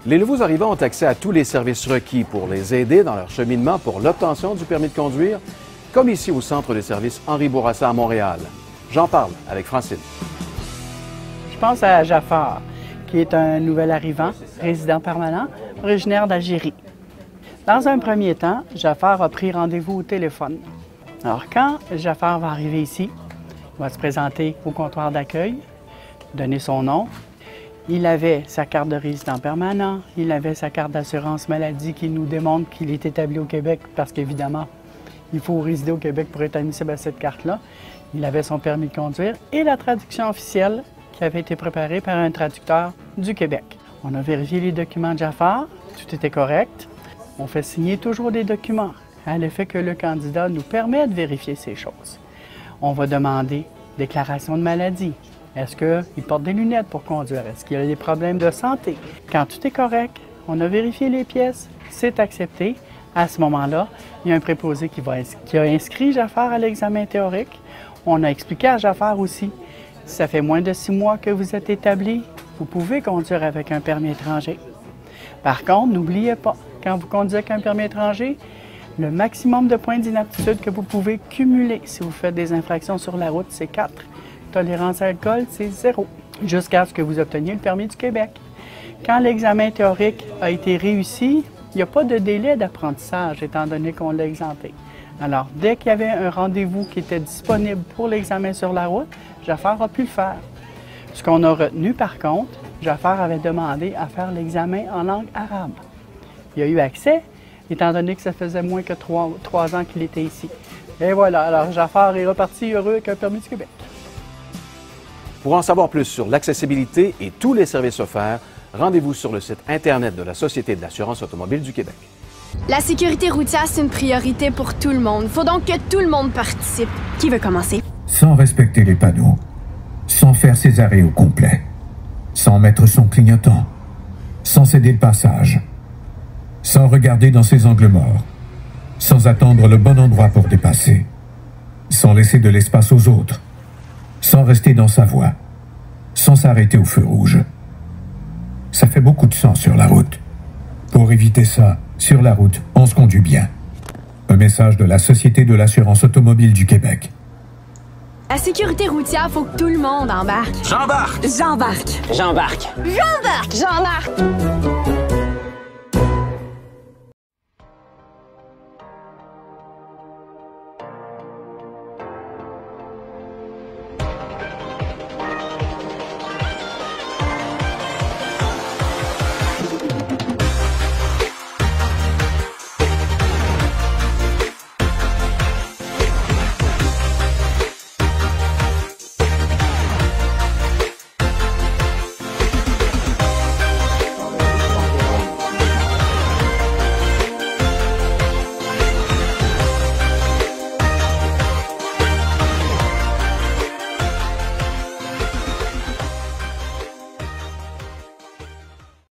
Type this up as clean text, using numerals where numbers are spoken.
Les nouveaux arrivants ont accès à tous les services requis pour les aider dans leur cheminement pour l'obtention du permis de conduire, comme ici au Centre de services Henri Bourassa à Montréal. J'en parle avec Francine. Je pense à Jafar, qui est un nouvel arrivant, résident permanent, originaire d'Algérie. Dans un premier temps, Jafar a pris rendez-vous au téléphone. Alors, quand Jafar va arriver ici, il va se présenter au comptoir d'accueil, donner son nom. Il avait sa carte de résident permanent, il avait sa carte d'assurance maladie qui nous démontre qu'il est établi au Québec parce qu'évidemment, il faut résider au Québec pour être admissible à cette carte-là. Il avait son permis de conduire et la traduction officielle qui avait été préparée par un traducteur du Québec. On a vérifié les documents de Jafar, tout était correct. On fait signer toujours des documents à l'effet que le candidat nous permet de vérifier ces choses. On va demander déclaration de maladie. Est-ce qu'il porte des lunettes pour conduire? Est-ce qu'il a des problèmes de santé? Quand tout est correct, on a vérifié les pièces, c'est accepté. À ce moment-là, il y a un préposé qui a inscrit Jafar à l'examen théorique. On a expliqué à Jafar aussi, si ça fait moins de 6 mois que vous êtes établi, vous pouvez conduire avec un permis étranger. Par contre, n'oubliez pas, quand vous conduisez avec un permis étranger, le maximum de points d'inaptitude que vous pouvez cumuler si vous faites des infractions sur la route, c'est 4. Tolérance à l'alcool, c'est 0, jusqu'à ce que vous obteniez le permis du Québec. Quand l'examen théorique a été réussi, il n'y a pas de délai d'apprentissage, étant donné qu'on l'a exempté. Alors, dès qu'il y avait un rendez-vous qui était disponible pour l'examen sur la route, Jafar a pu le faire. Ce qu'on a retenu, par contre, Jafar avait demandé à faire l'examen en langue arabe. Il a eu accès, étant donné que ça faisait moins que 3 ans qu'il était ici. Et voilà, alors Jafar est reparti heureux avec un permis du Québec. Pour en savoir plus sur l'accessibilité et tous les services offerts, rendez-vous sur le site Internet de la Société de l'assurance automobile du Québec. La sécurité routière, c'est une priorité pour tout le monde. Faut donc que tout le monde participe. Qui veut commencer? Sans respecter les panneaux, sans faire ses arrêts au complet, sans mettre son clignotant, sans céder le passage, sans regarder dans ses angles morts, sans attendre le bon endroit pour dépasser, sans laisser de l'espace aux autres, sans rester dans sa voie, sans s'arrêter au feu rouge. Ça fait beaucoup de sang sur la route. Pour éviter ça, sur la route, on se conduit bien. Un message de la Société de l'assurance automobile du Québec. La sécurité routière, faut que tout le monde embarque. J'embarque! J'embarque! J'embarque! J'embarque! J'embarque!